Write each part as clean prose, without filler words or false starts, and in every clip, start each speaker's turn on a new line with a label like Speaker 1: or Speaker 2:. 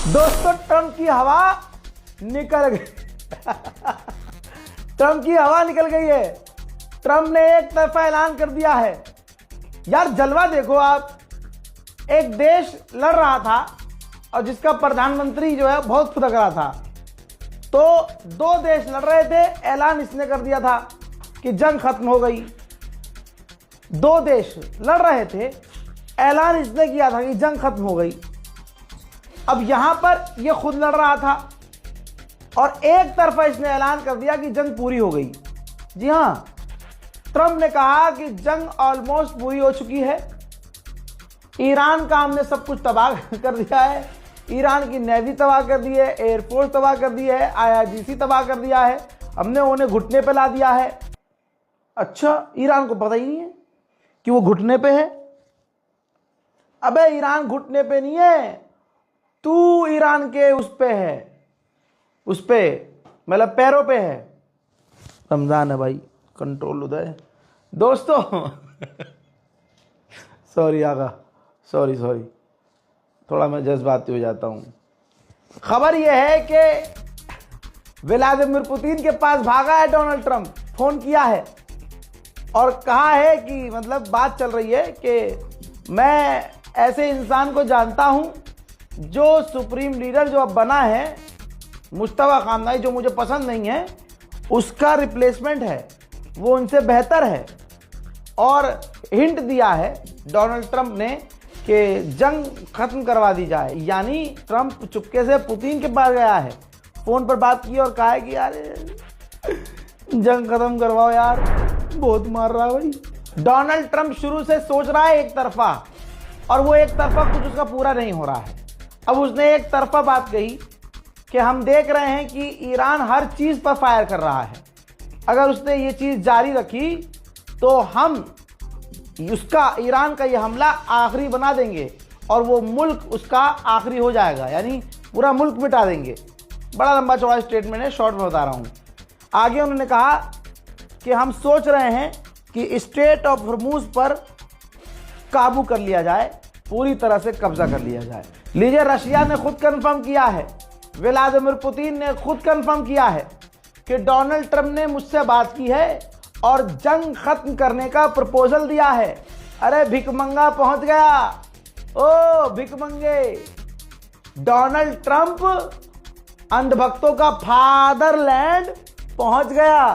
Speaker 1: दोस्तों ट्रंप की हवा निकल गई। ट्रंप की हवा निकल गई है। ट्रंप ने एक तरफा ऐलान कर दिया है। यार जलवा देखो आप, एक देश लड़ रहा था और जिसका प्रधानमंत्री जो है बहुत फुदक रहा था, तो दो देश लड़ रहे थे, ऐलान इसने कर दिया था कि जंग खत्म हो गई। दो देश लड़ रहे थे, ऐलान इसने किया था कि जंग खत्म हो गई। अब यहां पर ये खुद लड़ रहा था और एक तरफा इसने ऐलान कर दिया कि जंग पूरी हो गई। जी हां, ट्रंप ने कहा कि जंग ऑलमोस्ट पूरी हो चुकी है। ईरान का हमने सब कुछ तबाह कर दिया है। ईरान की नेवी तबाह कर दी है, एयरफोर्स तबाह कर दी है, IRGC तबाह कर दिया है, हमने उन्हें घुटने पे ला दिया है। अच्छा, ईरान को पता ही नहीं है कि वो घुटने पे है। अबे ईरान घुटने पे नहीं है, तू ईरान के उस पे है, उस पे मतलब पैरों पे है। रमजान है भाई, कंट्रोल उदय। दोस्तों सॉरी आगा, सॉरी थोड़ा मैं जज्बाती हो जाता हूं। खबर यह है कि व्लादिमीर पुतिन के पास भागा है डोनाल्ड ट्रंप, फोन किया है और कहा है कि मतलब बात चल रही है कि मैं ऐसे इंसान को जानता हूं जो सुप्रीम लीडर जो अब बना है, मुश्तबा खामनाई, जो मुझे पसंद नहीं है, उसका रिप्लेसमेंट है, वो उनसे बेहतर है। और हिंट दिया है डोनाल्ड ट्रंप ने कि जंग खत्म करवा दी जाए। यानी ट्रंप चुपके से पुतिन के पास गया है, फोन पर बात की और कहा है कि यार जंग खत्म करवाओ यार, बहुत मार रहा है भाई। डोनाल्ड ट्रंप शुरू से सोच रहा है एक तरफा, और वो एक तरफा कुछ उसका पूरा नहीं हो रहा है। अब उसने एक तरफा बात कही कि हम देख रहे हैं कि ईरान हर चीज पर फायर कर रहा है, अगर उसने ये चीज जारी रखी तो हम उसका, ईरान का ये हमला आखिरी बना देंगे और वो मुल्क उसका आखिरी हो जाएगा, यानी पूरा मुल्क मिटा देंगे। बड़ा लंबा चौड़ा स्टेटमेंट है, शॉर्ट में बता रहा हूं। आगे उन्होंने कहा कि हम सोच रहे हैं कि स्ट्रेट ऑफ हॉर्मुज पर काबू कर लिया जाए, पूरी तरह से कब्जा कर लिया जाए। लीजिए, रशिया ने खुद कंफर्म किया है, व्लादिमीर पुतिन ने खुद कंफर्म किया है कि डोनाल्ड ट्रंप ने मुझसे बात की है और जंग खत्म करने का प्रपोजल दिया है। अरे भिकमंगा पहुंच गया, ओ भिकमंगे। डोनाल्ड ट्रंप अंधभक्तों का फादरलैंड पहुंच गया,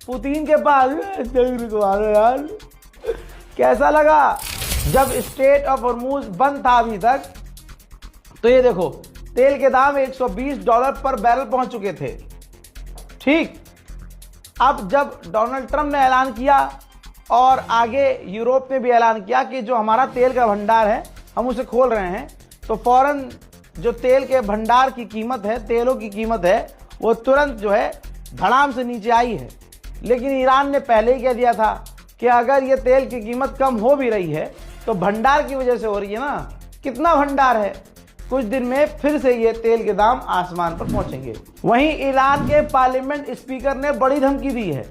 Speaker 1: पुतिन के पास। जंग रुकवा दो यार। कैसा लगा जब स्ट्रेट ऑफ हॉर्मुज बंद था अभी तक? तो ये देखो, तेल के दाम $120 पर बैरल पहुंच चुके थे। ठीक, अब जब डोनाल्ड ट्रंप ने ऐलान किया और आगे यूरोप ने भी ऐलान किया कि जो हमारा तेल का भंडार है हम उसे खोल रहे हैं, तो फौरन जो तेल के भंडार की कीमत है, तेलों की कीमत है, वो तुरंत जो है धड़ाम से नीचे आई है। लेकिन ईरान ने पहले ही कह दिया था कि अगर ये तेल की कीमत कम हो भी रही है तो भंडार की वजह से हो रही है ना। कितना भंडार है, कुछ दिन में फिर से ये तेल के दाम आसमान पर पहुंचेंगे। वहीं ईरान के पार्लियामेंट स्पीकर ने बड़ी धमकी दी है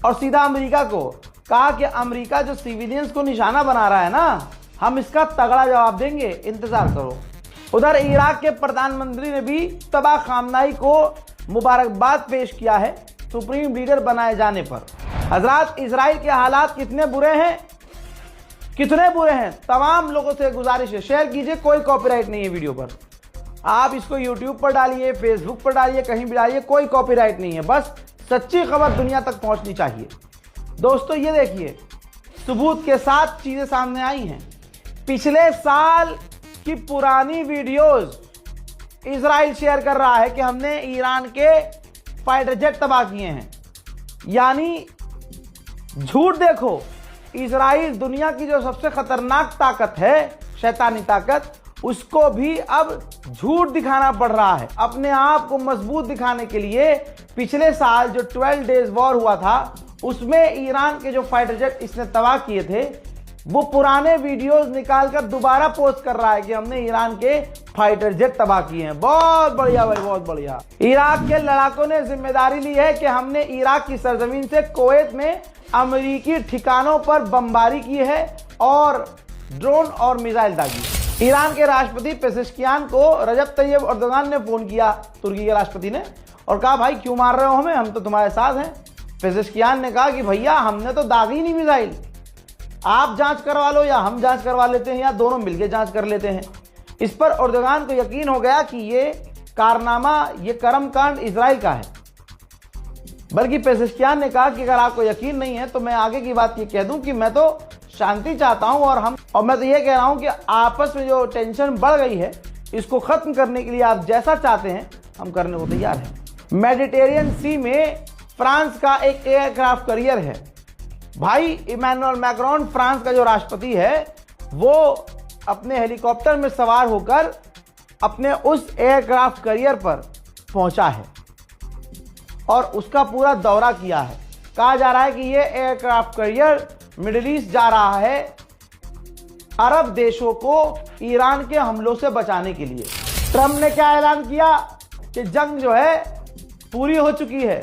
Speaker 1: और सीधा अमेरिका को कहा कि अमेरिका जो सिविलियंस को निशाना बना रहा है ना, हम इसका तगड़ा जवाब देंगे, इंतजार करो। उधर इराक के प्रधानमंत्री ने भी तबाह खामनाई को मुबारकबाद पेश किया है सुप्रीम लीडर बनाए जाने पर। हजरात, इजराइल के हालात कितने बुरे हैं, कितने बुरे हैं। तमाम लोगों से गुजारिश है, शेयर कीजिए, कोई कॉपीराइट नहीं है वीडियो पर। आप इसको यूट्यूब पर डालिए, फेसबुक पर डालिए, कहीं भी डालिए, कोई कॉपीराइट नहीं है। बस सच्ची खबर दुनिया तक पहुंचनी चाहिए। दोस्तों ये देखिए, सबूत के साथ चीजें सामने आई हैं। पिछले साल की पुरानी वीडियोस इजराइल शेयर कर रहा है कि हमने ईरान के फाइटर जेट तबाह किए हैं। यानी झूठ देखो, इजराइल दुनिया की जो सबसे खतरनाक ताकत है, शैतानी ताकत, उसको भी अब झूठ दिखाना पड़ रहा है अपने आप को मजबूत दिखाने के लिए। पिछले साल जो 12 डेज वॉर हुआ था, उसमें ईरान के जो फाइटर जेट इसने तबाह किए थे, वो पुराने वीडियोस निकालकर दोबारा पोस्ट कर रहा है कि हमने ईरान के फाइटर जेट तबाह किए हैं। बहुत बढ़िया भाई, बहुत बढ़िया। इराक के लड़ाकों ने जिम्मेदारी ली है कि हमने इराक की सरजमीन से कुवैत में अमेरिकी ठिकानों पर बमबारी की है और ड्रोन और मिसाइल दागी। ईरान के राष्ट्रपति पेजेश्कियान को रजब तैयब एर्दोगान ने फोन किया, तुर्की के राष्ट्रपति ने, और कहा भाई क्यों मार रहे हो हमें, हम तो तुम्हारे साथ हैं। पेजेश्कियान ने कहा कि भैया हमने तो दागी नहीं मिसाइल, आप जांच करवा लो या हम जांच करवा लेते हैं या दोनों मिलकर जांच कर लेते हैं। इस पर एर्दोगान को यकीन हो गया कि ये कारनामा, ये कर्मकांड इजराइल का है। बल्कि पेजेश्कियान ने कहा कि अगर आपको यकीन नहीं है तो मैं आगे की बात ये कह दूं कि मैं तो शांति चाहता हूं और मैं तो ये कह रहा हूं कि आपस में जो टेंशन बढ़ गई है इसको खत्म करने के लिए आप जैसा चाहते हैं हम करने को तैयार हैं। मेडिटेरियन सी में फ्रांस का एक एयरक्राफ्ट कैरियर है। भाई इमैनुअल मैक्रोन फ्रांस का जो राष्ट्रपति है वो अपने हेलीकॉप्टर में सवार होकर अपने उस एयरक्राफ्ट कैरियर पर पहुंचा है और उसका पूरा दौरा किया है। कहा जा रहा है कि ये एयरक्राफ्ट कैरियर मिडिल ईस्ट जा रहा है अरब देशों को ईरान के हमलों से बचाने के लिए। ट्रंप ने क्या ऐलान किया कि जंग जो है पूरी हो चुकी है,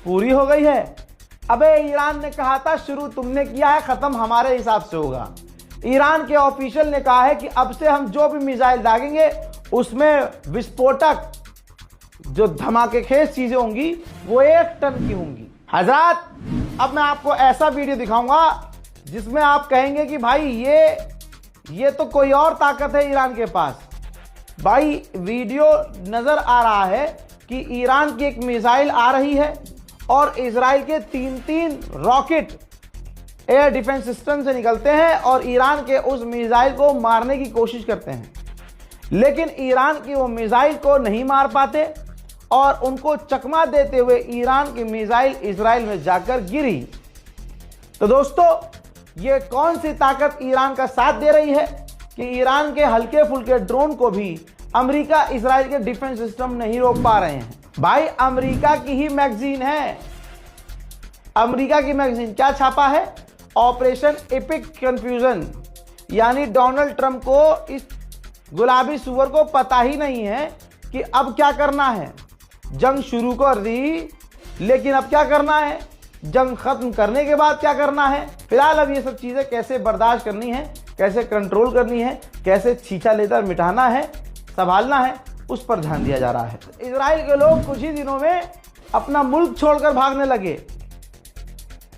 Speaker 1: पूरी हो गई है। अबे ईरान ने कहा था शुरू तुमने किया है, खत्म हमारे हिसाब से होगा। ईरान के ऑफिशियल ने कहा है कि अब से हम जो भी मिसाइल दागेंगे उसमें विस्फोटक जो धमाकेखेज चीजें होंगी वो 1 टन की होंगी। हजरात, अब मैं आपको ऐसा वीडियो दिखाऊंगा जिसमें आप कहेंगे कि भाई ये तो कोई और ताकत है ईरान के पास। भाई वीडियो नजर आ रहा है कि ईरान की एक मिसाइल आ रही है और इजराइल के 3 रॉकेट एयर डिफेंस सिस्टम से निकलते हैं और ईरान के उस मिसाइल को मारने की कोशिश करते हैं, लेकिन ईरान की वो मिसाइल को नहीं मार पाते और उनको चकमा देते हुए ईरान की मिसाइल इजराइल में जाकर गिरी। तो दोस्तों, ये कौन सी ताकत ईरान का साथ दे रही है कि ईरान के हल्के फुल्के ड्रोन को भी अमेरिका इजराइल के डिफेंस सिस्टम नहीं रोक पा रहे हैं। भाई अमेरिका की ही मैगजीन है, अमेरिका की मैगजीन क्या छापा है, ऑपरेशन एपिक कंफ्यूजन, यानी डोनाल्ड ट्रंप को इस गुलाबी सुअर को पता ही नहीं है कि अब क्या करना है। जंग शुरू कर दी, लेकिन अब क्या करना है, जंग खत्म करने के बाद क्या करना है। फिलहाल अब ये सब चीजें कैसे बर्दाश्त करनी है, कैसे कंट्रोल करनी है, कैसे छींचा लेकर मिटाना है, संभालना है, उस पर ध्यान दिया जा रहा है। इजराइल के लोग कुछ ही दिनों में अपना मुल्क छोड़कर भागने लगे।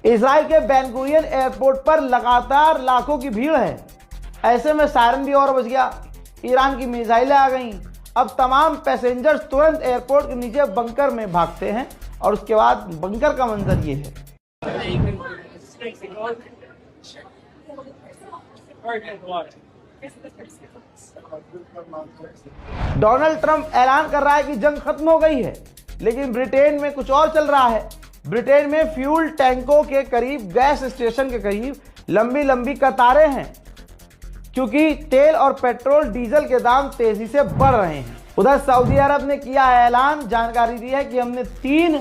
Speaker 1: इजराइल के बेन गुरियन एयरपोर्ट पर लगातार लाखों की भीड़ है। ऐसे में सायरन भी और बज गया, ईरान की मिसाइलें आ गईं। अब तमाम पैसेंजर्स तुरंत एयरपोर्ट के नीचे बंकर में भागते हैं और उसके बाद बंकर का मंजर ये है। डोनाल्ड ट्रंप ऐलान कर रहा है कि जंग खत्म हो गई है, लेकिन ब्रिटेन में कुछ और चल रहा है। ब्रिटेन में फ्यूल टैंकों के करीब, गैस स्टेशन के करीब लंबी लंबी कतारें हैं, क्योंकि तेल और पेट्रोल डीजल के दाम तेजी से बढ़ रहे हैं। उधर सऊदी अरब ने किया ऐलान, जानकारी दी है कि हमने 3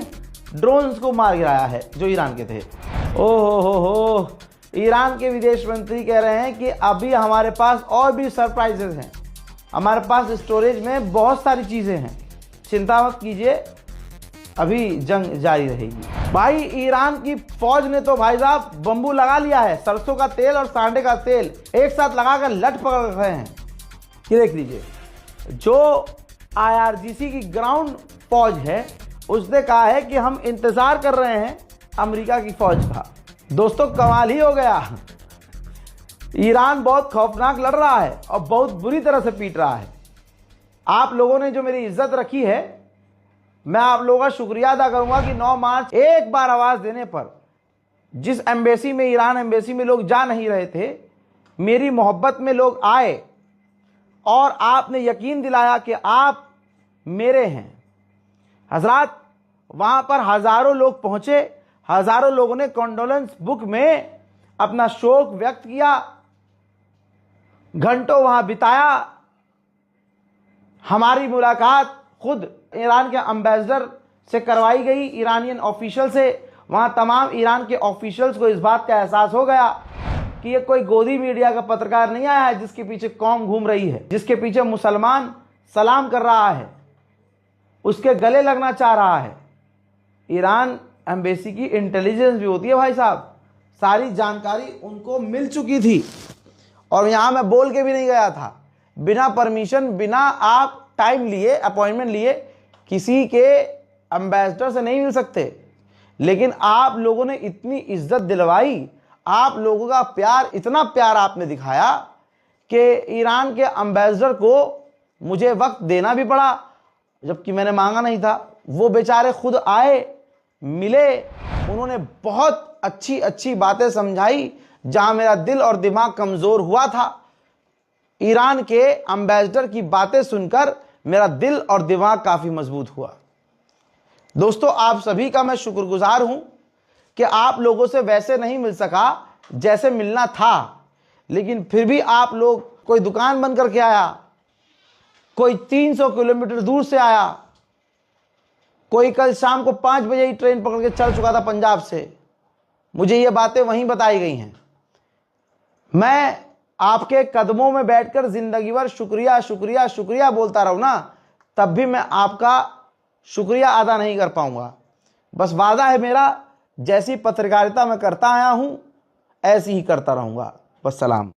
Speaker 1: ड्रोन्स को मार गिराया है जो ईरान के थे। हो, ईरान के विदेश मंत्री कह रहे हैं कि अभी हमारे पास और भी सरप्राइजेस हैं, हमारे पास स्टोरेज में बहुत सारी चीजें हैं, चिंता मत कीजिए, अभी जंग जारी रहेगी। भाई ईरान की फौज ने तो भाई साहब बम्बू लगा लिया है, सरसों का तेल और सांडे का तेल एक साथ लगाकर लट पकड़ रहे हैं। ये देख लीजिए, जो IRGC की ग्राउंड फौज है उसने कहा है कि हम इंतजार कर रहे हैं अमेरिका की फौज का। दोस्तों कमाल ही हो गया, ईरान बहुत खौफनाक लड़ रहा है और बहुत बुरी तरह से पीट रहा है। आप लोगों ने जो मेरी इज्जत रखी है, मैं आप लोगों का शुक्रिया अदा करूंगा कि 9 मार्च एक बार आवाज देने पर जिस एम्बेसी में, ईरान एम्बेसी में लोग जा नहीं रहे थे, मेरी मोहब्बत में लोग आए और आपने यकीन दिलाया कि आप मेरे हैं। हजरात, वहां पर हजारों लोग पहुंचे, हजारों लोगों ने कॉन्डोलेंस बुक में अपना शोक व्यक्त किया, घंटों वहां बिताया। हमारी मुलाकात खुद ईरान के एम्बेसडर से करवाई गई, ईरानियन ऑफिशियल से। वहां तमाम ईरान के ऑफिशियल्स को इस बात का एहसास हो गया कि ये कोई गोदी मीडिया का पत्रकार नहीं आया है जिसके पीछे कौम घूम रही है, जिसके पीछे मुसलमान सलाम कर रहा है, उसके गले लगना चाह रहा है। ईरान एम्बेसी की इंटेलिजेंस भी होती है भाई साहब, सारी जानकारी उनको मिल चुकी थी और यहां मैं बोल के भी नहीं गया था, बिना परमिशन, बिना आप टाइम लिए, अपॉइंटमेंट लिए किसी के एम्बेसडर से नहीं मिल सकते। लेकिन आप लोगों ने इतनी इज्जत दिलवाई, आप लोगों का प्यार, इतना प्यार आपने दिखाया कि ईरान के एम्बेसडर को मुझे वक्त देना भी पड़ा, जबकि मैंने मांगा नहीं था। वो बेचारे खुद आए, मिले, उन्होंने बहुत अच्छी अच्छी बातें समझाई जहां मेरा दिल और दिमाग कमजोर हुआ था। ईरान के एम्बेसडर की बातें सुनकर मेरा दिल और दिमाग काफी मजबूत हुआ। दोस्तों, आप सभी का मैं शुक्रगुजार हूं कि आप लोगों से वैसे नहीं मिल सका जैसे मिलना था, लेकिन फिर भी आप लोग, कोई दुकान बंद करके आया, कोई 300 किलोमीटर दूर से आया, कोई कल शाम को 5 बजे ही ट्रेन पकड़ के चल चुका था पंजाब से। मुझे ये बातें वहीं बताई गई हैं। मैं आपके कदमों में बैठकर जिंदगी भर शुक्रिया शुक्रिया शुक्रिया बोलता रहूं ना, तब भी मैं आपका शुक्रिया अदा नहीं कर पाऊंगा। बस वादा है मेरा, जैसी पत्रकारिता मैं करता आया हूं ऐसी ही करता रहूंगा। बस सलाम।